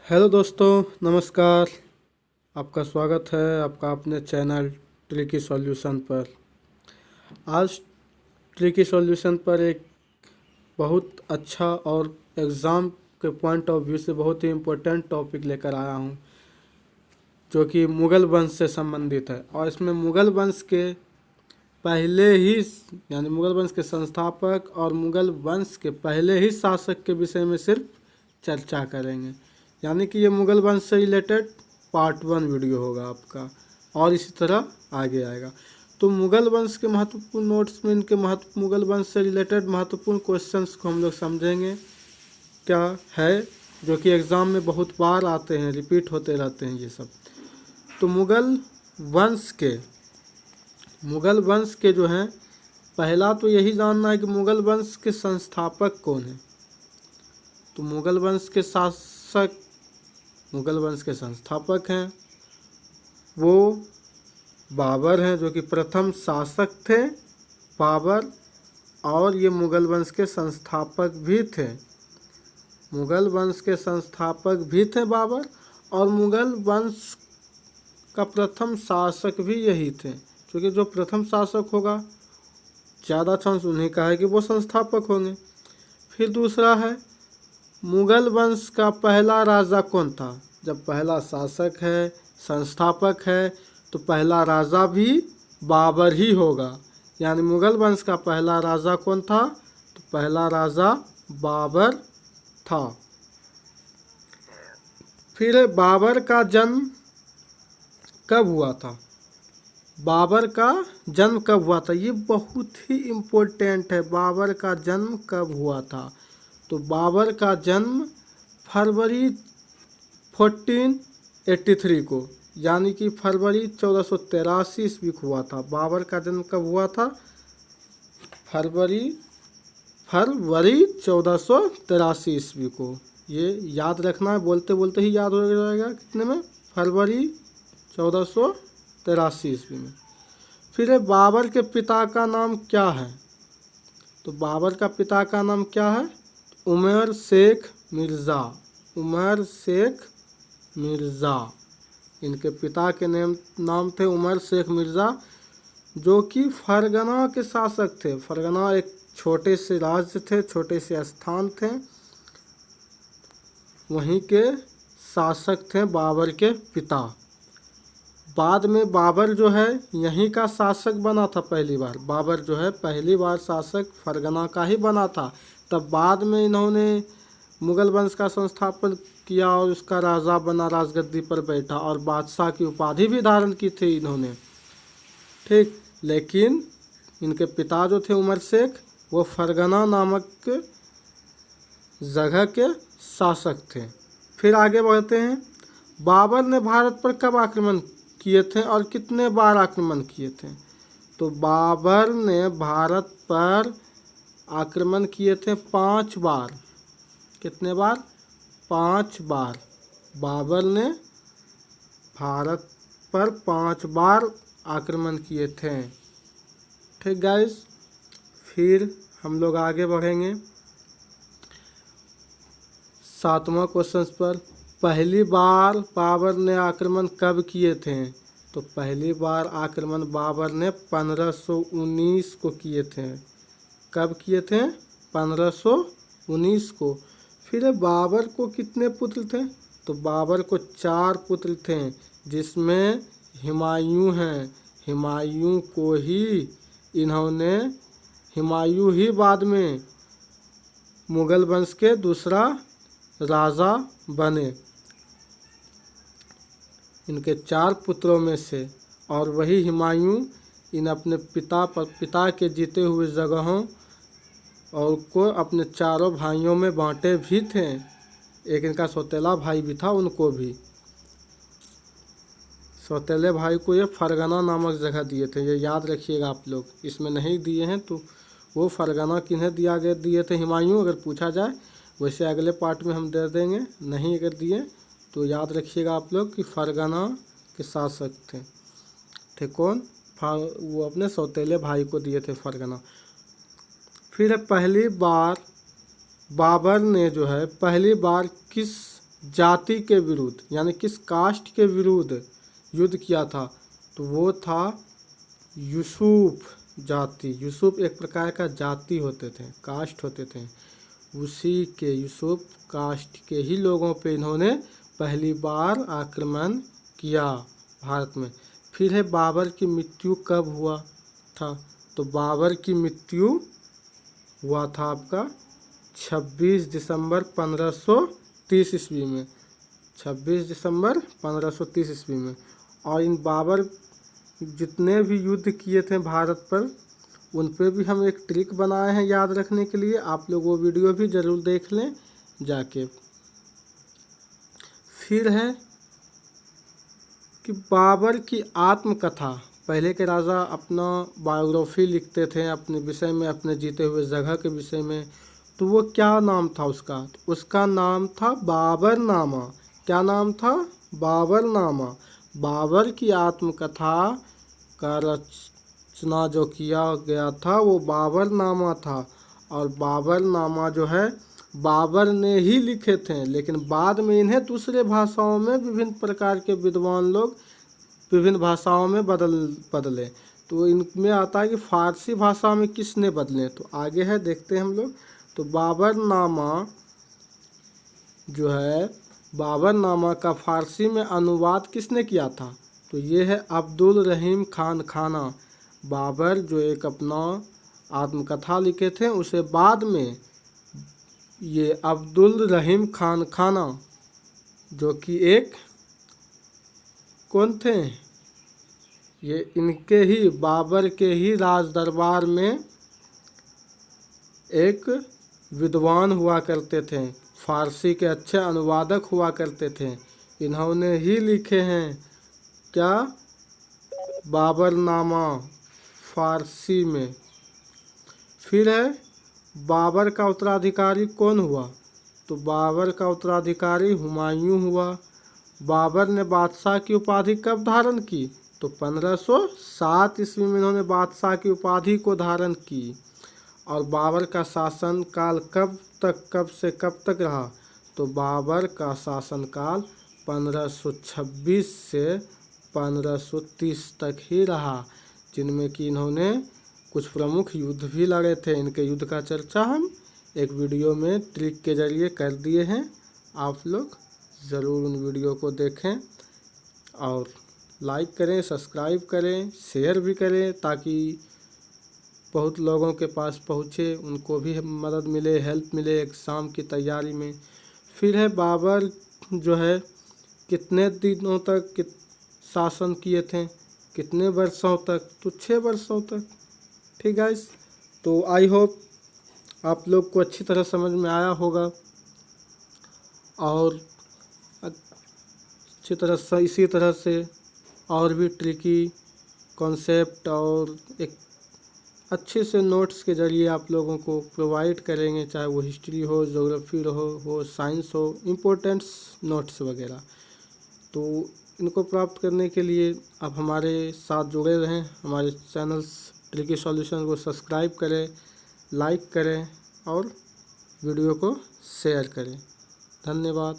Hello दोस्तों, नमस्कार। आपका स्वागत है आपका अपने चैनल ट्रिकी सॉल्यूशन पर। आज ट्रिकी सॉल्यूशन पर एक बहुत अच्छा और एग्ज़ाम के पॉइंट ऑफ व्यू से बहुत ही इम्पोर्टेंट टॉपिक लेकर आया हूँ, जो कि मुग़ल वंश से संबंधित है। और इसमें मुग़ल वंश के पहले ही यानी मुग़ल वंश के संस्थापक और मुग़ल वंश के पहले ही शासक के विषय में सिर्फ चर्चा करेंगे। यानी कि ये मुग़ल वंश से रिलेटेड पार्ट 1 वीडियो होगा आपका, और इसी तरह आगे आएगा। तो मुग़ल वंश के महत्वपूर्ण नोट्स में इनके मुग़ल वंश से रिलेटेड महत्वपूर्ण क्वेश्चंस को हम लोग समझेंगे क्या है, जो कि एग्ज़ाम में बहुत बार आते हैं, रिपीट होते रहते हैं ये सब। तो मुग़ल वंश के जो हैं, पहला तो यही जानना है कि मुग़ल वंश के संस्थापक कौन हैं। तो मुग़ल वंश के संस्थापक हैं वो बाबर हैं, जो कि प्रथम शासक थे बाबर, और ये मुग़ल वंश के संस्थापक भी थे। मुग़ल वंश के संस्थापक भी थे बाबर, और मुग़ल वंश का प्रथम शासक भी यही थे, क्योंकि जो प्रथम शासक होगा ज़्यादा चांस उन्हीं का है कि वो संस्थापक होंगे। फिर दूसरा है, मुग़ल वंश का पहला राजा कौन था। जब पहला शासक है, संस्थापक है, तो पहला राजा भी बाबर ही होगा। यानी मुग़ल वंश का पहला राजा कौन था, तो पहला राजा बाबर था। फिर बाबर का जन्म कब हुआ था। बाबर का जन्म कब हुआ था, ये बहुत ही इम्पोर्टेंट है। बाबर का जन्म कब हुआ था, तो बाबर का जन्म फरवरी 1483 को, यानी कि फरवरी 1483 ईस्वी को हुआ था। बाबर का जन्म कब हुआ था, फरवरी 1483 ईस्वी को। ये याद रखना है, बोलते बोलते ही याद हो जाएगा। कितने में, फरवरी 1483 ईस्वी में। फिर बाबर के पिता का नाम क्या है, तो बाबर का पिता का नाम क्या है, उमर शेख मिर्ज़ा। उमर शेख मिर्ज़ा, इनके पिता के नाम थे उमर शेख मिर्ज़ा, जो कि फरगना के शासक थे। फरगना एक छोटे से राज्य थे, छोटे से स्थान थे, वहीं के शासक थे बाबर के पिता। बाद में बाबर जो है यहीं का शासक बना था पहली बार। बाबर जो है पहली बार शासक फरगना का ही बना था। तब बाद में इन्होंने मुग़ल वंश का संस्थापन किया और उसका राजा बना, राजगद्दी पर बैठा, और बादशाह की उपाधि भी धारण की थी इन्होंने, ठीक। लेकिन इनके पिता जो थे उमर शेख, वो फरगना नामक जगह के शासक थे। फिर आगे बढ़ते हैं, बाबर ने भारत पर कब आक्रमण किए थे और कितने बार आक्रमण किए थे। तो बाबर ने भारत पर आक्रमण किए थे 5 बार। कितने बार, 5 बार। बाबर ने भारत पर 5 बार आक्रमण किए थे, ठीक गाइस। फिर हम लोग आगे बढ़ेंगे 7वां क्वेश्चन पर। पहली बार बाबर ने आक्रमण कब किए थे, तो पहली बार आक्रमण बाबर ने 1519 को किए थे। कब किए थे, 1519 को। फिर बाबर को कितने पुत्र थे, तो बाबर को 4 पुत्र थे, जिसमें हुमायूं हैं। हुमायूं को ही इन्होंने, हुमायूं ही बाद में मुग़ल वंश के दूसरा राजा बने, इनके 4 पुत्रों में से। और वही हुमायूं इन अपने पिता के जीते हुए जगहों और को अपने चारों भाइयों में बांटे भी थे। एक इनका सौतेला भाई भी था, उनको भी, सौतेले भाई को ये फरगना नामक जगह दिए थे। ये याद रखिएगा आप लोग, इसमें नहीं दिए हैं तो वो फरगना किन्हें दिए थे, हुमायूं, अगर पूछा जाए। वैसे अगले पार्ट में हम दे देंगे, नहीं अगर दिए तो याद रखिएगा आप लोग कि फरगना के शासक थे कौन, वो अपने सौतेले भाई को दिए थे फरगना। फिर पहली बार बाबर ने जो है पहली बार किस जाति के विरुद्ध यानी किस कास्ट के विरुद्ध युद्ध किया था, तो वो था यूसुफ जाति। यूसुफ एक प्रकार का जाति होते थे, कास्ट होते थे, उसी के यूसुफ कास्ट के ही लोगों पे इन्होंने पहली बार आक्रमण किया भारत में। फिर है बाबर की मृत्यु कब हुआ था, तो बाबर की मृत्यु हुआ था आपका 26 दिसंबर 1530 ईस्वी में, 26 दिसंबर 1530 ईस्वी में। और इन बाबर जितने भी युद्ध किए थे भारत पर, उन पे भी हम एक ट्रिक बनाए हैं याद रखने के लिए, आप लोग वो वीडियो भी ज़रूर देख लें जाके। फिर है कि बाबर की आत्मकथा, पहले के राजा अपना बायोग्राफी लिखते थे अपने विषय में, अपने जीते हुए जगह के विषय में, तो वो क्या नाम था उसका, तो उसका नाम था बाबरनामा। क्या नाम था, बाबरनामा। बाबर की आत्मकथा का रचना जो किया गया था वो बाबरनामा था। और बाबरनामा जो है बाबर ने ही लिखे थे, लेकिन बाद में इन्हें दूसरे भाषाओं में विभिन्न प्रकार के विद्वान लोग विभिन्न भाषाओं में बदले। तो इनमें आता है कि फारसी भाषा में किसने बदले, तो आगे है देखते हैं हम लोग। तो बाबरनामा जो है, बाबरनामा का फारसी में अनुवाद किसने किया था, तो ये है अब्दुल रहीम खान खाना। बाबर जो एक अपना आत्मकथा लिखे थे, उसे बाद में ये अब्दुल रहीम खान खाना, जो कि एक कौन थे, ये इनके ही बाबर के ही राज दरबार में एक विद्वान हुआ करते थे, फारसी के अच्छे अनुवादक हुआ करते थे, इन्होंने ही लिखे हैं क्या, बाबरनामा फारसी में। फिर है बाबर का उत्तराधिकारी कौन हुआ, तो बाबर का उत्तराधिकारी हुमायूं हुआ। बाबर ने बादशाह की उपाधि कब धारण की, तो 1507 ईस्वी में इन्होंने बादशाह की उपाधि को धारण की। और बाबर का शासन काल कब से कब तक रहा, तो बाबर का शासनकाल 1526 से 1530 तक ही रहा, जिनमें कि इन्होंने कुछ प्रमुख युद्ध भी लड़े थे। इनके युद्ध का चर्चा हम एक वीडियो में ट्रिक के जरिए कर दिए हैं, आप लोग ज़रूर उन वीडियो को देखें और लाइक करें, सब्सक्राइब करें, शेयर भी करें, ताकि बहुत लोगों के पास पहुँचे, उनको भी मदद मिले, हेल्प मिले एग्ज़ाम की तैयारी में। फिर है बाबर जो है कितने दिनों तक शासन किए थे, कितने वर्षों तक, तो 6 वर्षों तक। ठीक गाइस, तो आई होप आप लोग को अच्छी तरह समझ में आया होगा, और अच्छी तरह से इसी तरह से और भी ट्रिकी कॉन्सेप्ट और एक अच्छे से नोट्स के ज़रिए आप लोगों को प्रोवाइड करेंगे, चाहे वो हिस्ट्री हो, ज्योग्राफी हो साइंस हो, इम्पोर्टेंट्स नोट्स वगैरह। तो इनको प्राप्त करने के लिए आप हमारे साथ जुड़े रहें, हमारे चैनल्स ट्रिकी सॉल्यूशन को सब्सक्राइब करें, लाइक करें और वीडियो को शेयर करें। धन्यवाद।